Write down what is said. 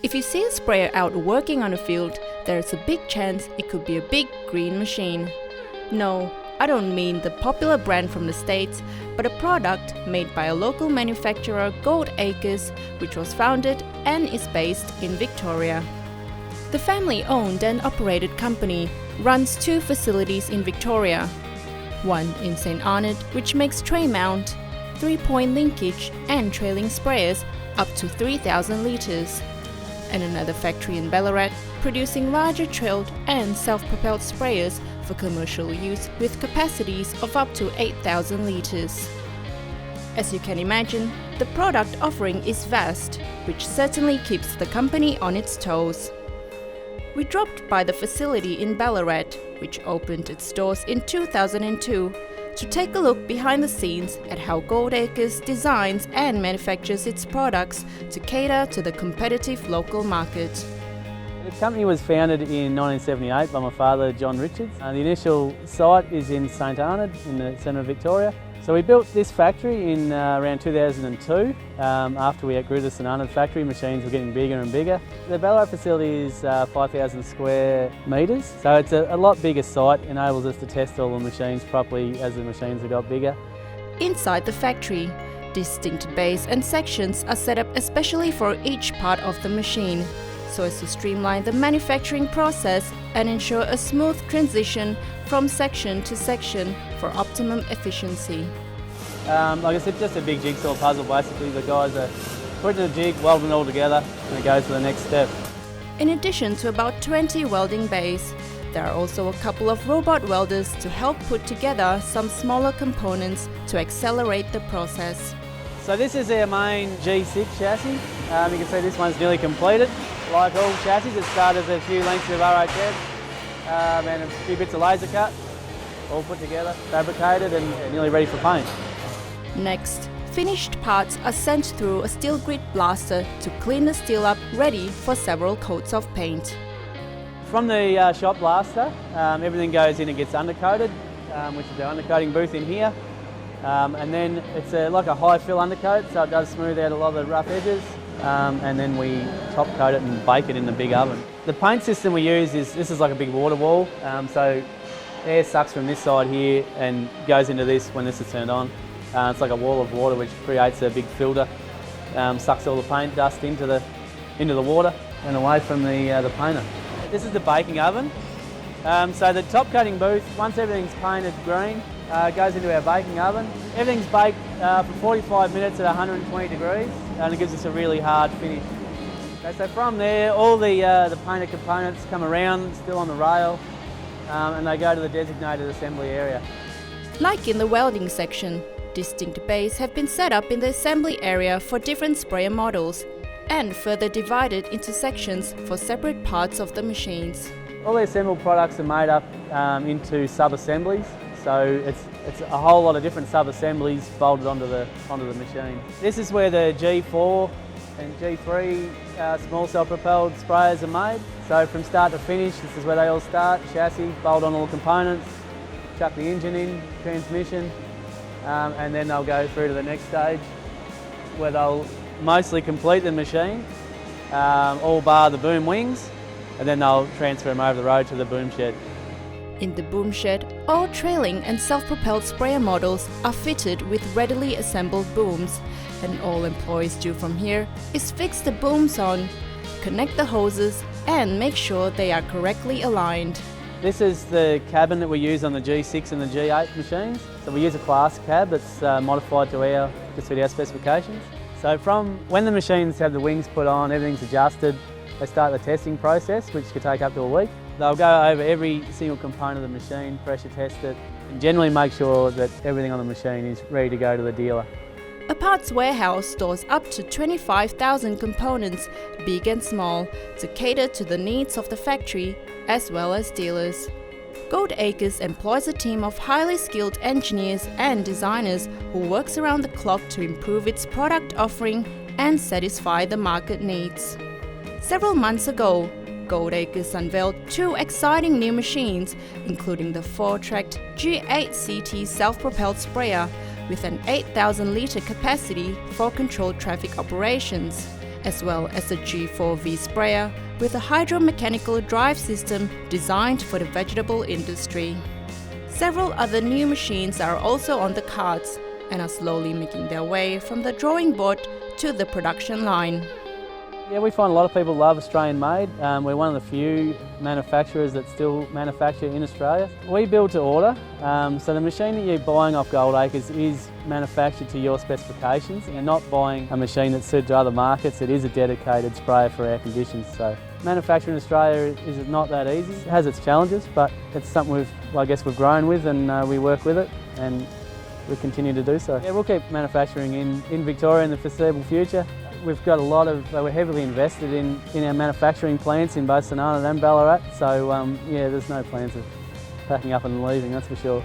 If you see a sprayer out working on a field, there's a big chance it could be a big green machine. No, I don't mean the popular brand from the States, but a product made by a local manufacturer, Goldacres, which was founded and is based in Victoria. The family-owned and operated company runs 2 facilities in Victoria. One in St Arnaud, which makes tray mount, 3-point linkage and trailing sprayers up to 3,000 litres. And another factory in Ballarat, producing larger trailed and self-propelled sprayers for commercial use with capacities of up to 8,000 litres. As you can imagine, the product offering is vast, which certainly keeps the company on its toes. We dropped by the facility in Ballarat, which opened its doors in 2002, to take a look behind the scenes at how Goldacres designs and manufactures its products to cater to the competitive local market. The company was founded in 1978 by my father, John Richards. The initial site is in St Arnaud in the centre of Victoria. So we built this factory in around 2002. After we outgrew the St Arnaud factory, machines were getting bigger and bigger. The Ballarat facility is 5,000 square metres, so it's a lot bigger site, enables us to test all the machines properly as the machines have got bigger. Inside the factory, distinct bays and sections are set up especially for each part of the machine, so as to streamline the manufacturing process and ensure a smooth transition from section to section for optimum efficiency. Like I said, just a big jigsaw puzzle basically. The guys are putting the jig, welding it all together, and it goes to the next step. In addition to about 20 welding bays, there are also a couple of robot welders to help put together some smaller components to accelerate the process. So this is our main G6 chassis. You can see this one's nearly completed. Like all chassis, it started as a few lengths of RHS and a few bits of laser cut, all put together, fabricated and nearly ready for paint. Next, finished parts are sent through a steel grit blaster to clean the steel up, ready for several coats of paint. From the shop blaster, everything goes in and gets undercoated, which is our undercoating booth in here. And then it's like a high fill undercoat, so it does smooth out a lot of the rough edges. And then we top coat it and bake it in the big oven. The paint system we use is like a big water wall, so air sucks from this side here and goes into this when this is turned on. It's like a wall of water which creates a big filter, sucks all the paint dust into the water and away from the painter. This is the baking oven. So the top coating booth, once everything's painted green, goes into our baking oven. Everything's baked for 45 minutes at 120 degrees and it gives us a really hard finish. Okay, so from there, all the painted components come around, still on the rail, and they go to the designated assembly area. Like in the welding section, distinct bays have been set up in the assembly area for different sprayer models and further divided into sections for separate parts of the machines. All the assembled products are made up into sub-assemblies, so it's a whole lot of different sub-assemblies bolted onto the machine. This is where the G4 and G3 small self-propelled sprayers are made. So from start to finish, this is where they all start. Chassis, bolt on all the components, chuck the engine in, transmission, and then they'll go through to the next stage where they'll mostly complete the machine, all bar the boom wings, and then they'll transfer them over the road to the boom shed. In the boom shed, all trailing and self-propelled sprayer models are fitted with readily assembled booms, and all employees do from here is fix the booms on, connect the hoses and make sure they are correctly aligned. This is the cabin that we use on the G6 and the G8 machines. So we use a class cab that's modified to fit our specifications. So from when the machines have the wings put on, everything's adjusted, they start the testing process, which could take up to a week. They'll go over every single component of the machine, pressure test it, and generally make sure that everything on the machine is ready to go to the dealer. A parts warehouse stores up to 25,000 components, big and small, to cater to the needs of the factory as well as dealers. Goldacres employs a team of highly skilled engineers and designers who works around the clock to improve its product offering and satisfy the market needs. Several months ago, Goldacres unveiled 2 exciting new machines, including the 4-tracked G8 CT self-propelled sprayer with an 8,000 litre capacity for controlled traffic operations, as well as a G4V sprayer with a hydromechanical drive system designed for the vegetable industry. Several other new machines are also on the cards and are slowly making their way from the drawing board to the production line. Yeah, we find a lot of people love Australian made. We're one of the few manufacturers that still manufacture in Australia. We build to order, so the machine that you're buying off Goldacres is manufactured to your specifications. You're not buying a machine that's suited to other markets. It is a dedicated sprayer for air conditions. So manufacturing in Australia is not that easy. It has its challenges, but it's something we've grown with, and we work with it, and we continue to do so. Yeah, we'll keep manufacturing in Victoria in the foreseeable future. We've got we're heavily invested in our manufacturing plants in both St Arnaud and Ballarat, so yeah, there's no plans of packing up and leaving, that's for sure.